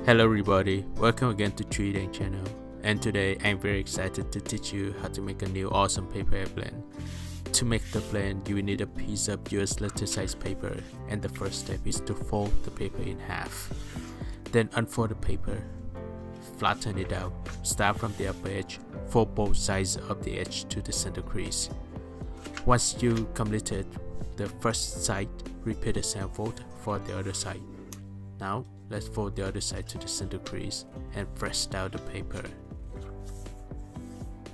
Hello everybody, welcome again to TriKdanG channel, and today I'm very excited to teach you how to make a new awesome paper airplane. To make the plane, you will need a piece of US letter size paper, and the first step is to fold the paper in half. Then unfold the paper, flatten it out, start from the upper edge, fold both sides of the edge to the center crease. Once you completed the first side, repeat the same fold for the other side. Now let's fold the other side to the center crease and press down the paper.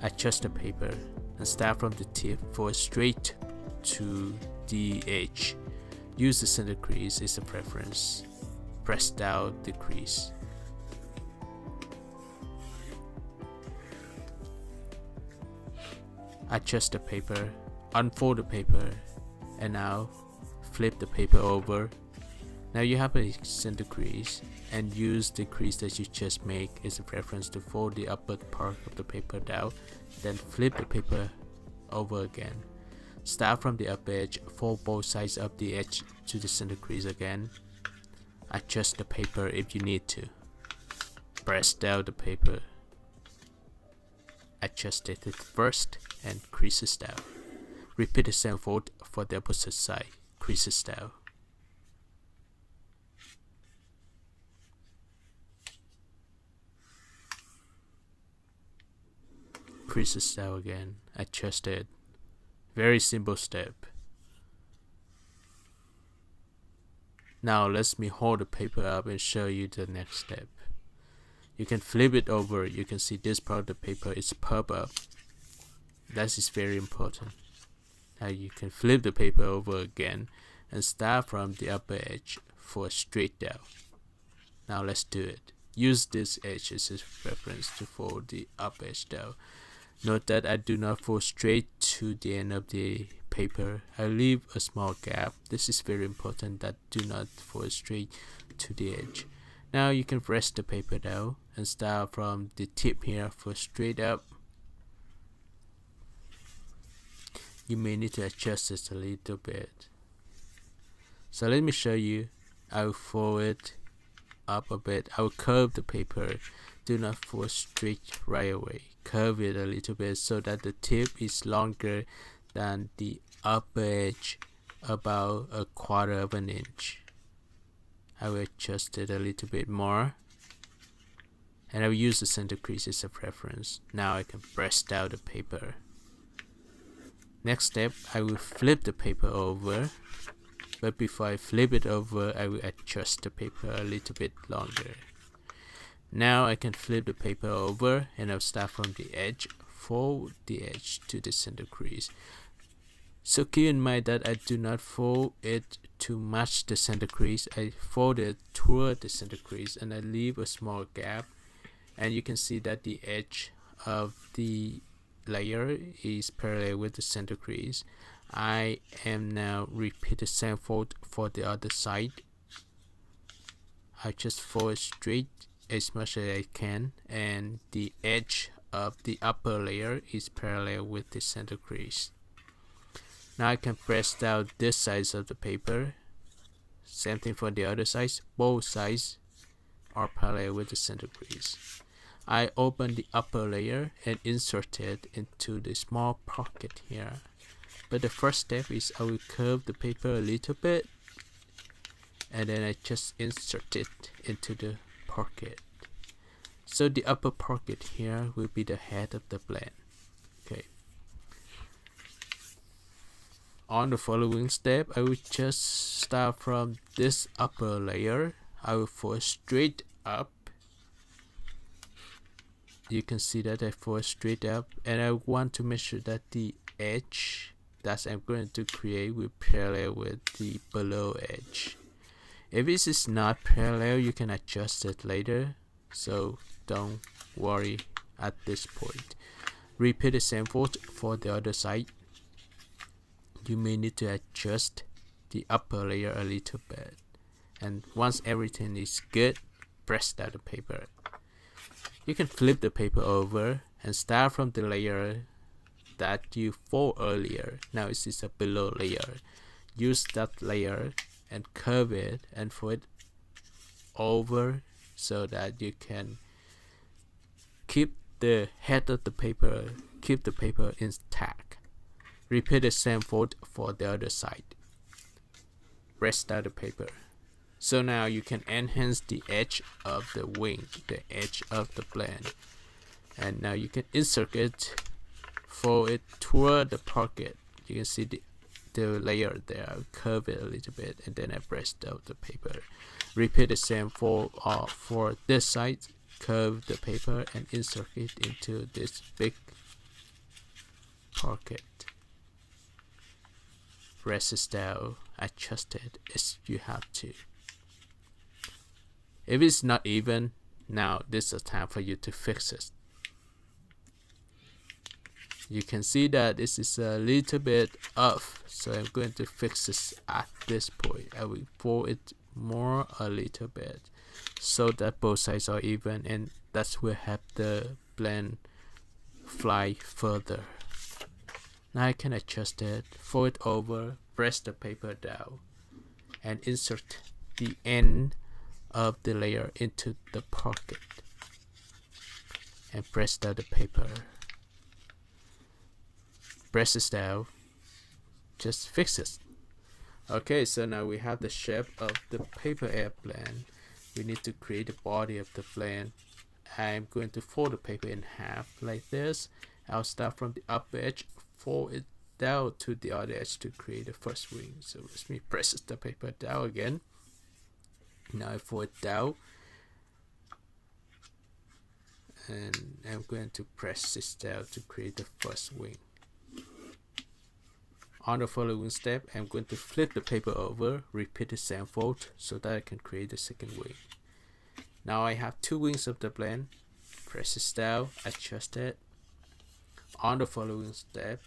Adjust the paper and start from the tip, fold straight to the edge. Use the center crease as a preference. Press down the crease. Adjust the paper, unfold the paper, and now flip the paper over. Now you have a center crease, and use the crease that you just made as a reference to fold the upper part of the paper down, then flip the paper over again. Start from the upper edge, fold both sides of the edge to the center crease again. Adjust the paper if you need to. Press down the paper. Adjust it first and creases down. Repeat the same fold for the opposite side, creases down. Creases down again, adjust it. Very simple step. Now let me hold the paper up and show you the next step. You can flip it over. You can see this part of the paper is puffed up. That is very important. Now you can flip the paper over again and start from the upper edge for straight down. Now let's do it. Use this edge as a reference to fold the upper edge down. Note that I do not fold straight to the end of the paper. I leave a small gap. This is very important, that do not fold straight to the edge. Now you can press the paper down and start from the tip here for straight up. You may need to adjust this a little bit. So let me show you. I will fold it up a bit. I will curve the paper. Do not fold straight right away. Curve it a little bit so that the tip is longer than the upper edge, about 1/4 of an inch. I will adjust it a little bit more, and I will use the center crease as a reference. Now I can press down the paper. Next step, I will flip the paper over, but before I flip it over, I will adjust the paper a little bit longer. Now I can flip the paper over, and I'll start from the edge, fold the edge to the center crease. So keep in mind that I do not fold it to match the center crease. I fold it toward the center crease, and I leave a small gap, and you can see that the edge of the layer is parallel with the center crease. I am now repeat the same fold for the other side. I just fold straight as much as I can, and the edge of the upper layer is parallel with the center crease. Now I can press down this side of the paper. Same thing for the other sides. Both sides are parallel with the center crease. I open the upper layer and insert it into the small pocket here. But the first step is I will curve the paper a little bit, and then I just insert it into the pocket. So the upper pocket here will be the head of the plane. Okay. On the following step, I will just start from this upper layer. I will fold straight up. You can see that I fold straight up, and I want to make sure that the edge that I'm going to create will parallel with the below edge. If this is not parallel, you can adjust it later, so don't worry at this point. Repeat the same fold for the other side. You may need to adjust the upper layer a little bit, and once everything is good, press down the paper. You can flip the paper over and start from the layer that you fold earlier. Now this is a below layer. Use that layer and curve it and fold it over so that you can keep the head of the paper, keep the paper intact. Repeat the same fold for the other side. Rest out the paper. So now you can enhance the edge of the wing, the edge of the plane. And now you can insert it, fold it toward the pocket. You can see the layer there. I'll curve it a little bit and then I rest out the paper. Repeat the same for this side. Curve the paper and insert it into this big pocket. Press it down, adjust it as you have to. If it's not even, now this is the time for you to fix it. You can see that this is a little bit off, so I'm going to fix this at this point. I will fold it more a little bit so that both sides are even, and that's where have the blend fly further. Now I can adjust it, fold it over, press the paper down, and insert the end of the layer into the pocket, and press down the paper. Press it down, just fix it. Okay, so now we have the shape of the paper airplane. We need to create the body of the plane. I'm going to fold the paper in half like this. I'll start from the upper edge, fold it down to the other edge to create the first wing. So let me press the paper down again. Now I fold it down, and I'm going to press this down to create the first wing. On the following step, I'm going to flip the paper over, repeat the same fold so that I can create the second wing. Now I have two wings of the plane. Press this down, adjust it. On the following step,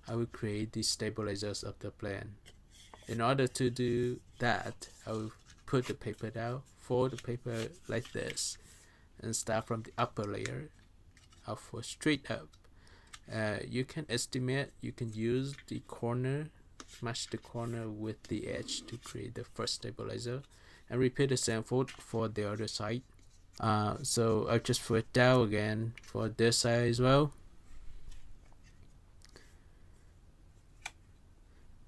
I will create the stabilizers of the plane. In order to do that, I will put the paper down, fold the paper like this, and start from the upper layer. I'll fold straight up. You can estimate, you can use the corner, match the corner with the edge to create the first stabilizer, and repeat the same fold for the other side. So I'll just fold it down again for this side as well.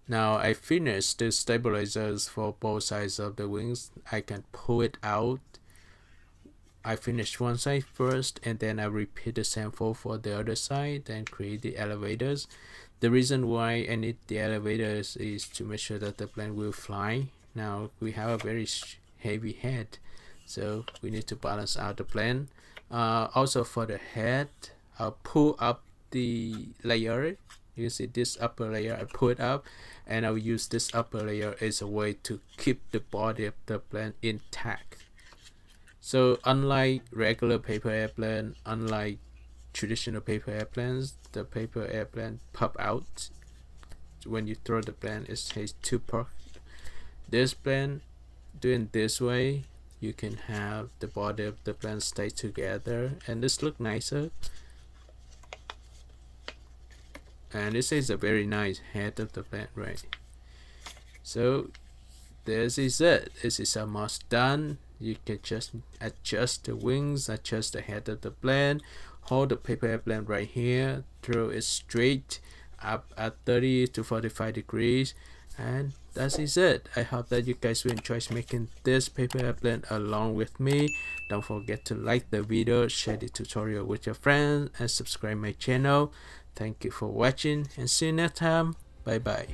Now I finished the stabilizers for both sides of the wings. I can pull it out. I finished one side first, and then I repeat the same fold for the other side, then create the elevators. The reason why I need the elevators is to make sure that the plane will fly. Now we have a very heavy head, so we need to balance out the plane. Also for the head, I'll pull up the layer. You see this upper layer, I pull it up, and I'll use this upper layer as a way to keep the body of the plane intact. So unlike regular paper airplane, unlike traditional paper airplanes, the paper airplane pop out when you throw the plane. It has two parts. This plane, doing this way, you can have the body of the plane stay together, and this look nicer. And this is a very nice head of the plane, right? So this is it. This is almost done. You can just adjust the wings, adjust the head of the plane, hold the paper airplane right here, throw it straight up at 30 to 45 degrees, and that is it. I hope that you guys will enjoy making this paper airplane along with me. Don't forget to like the video, share the tutorial with your friends, and subscribe my channel. Thank you for watching, and see you next time. Bye bye.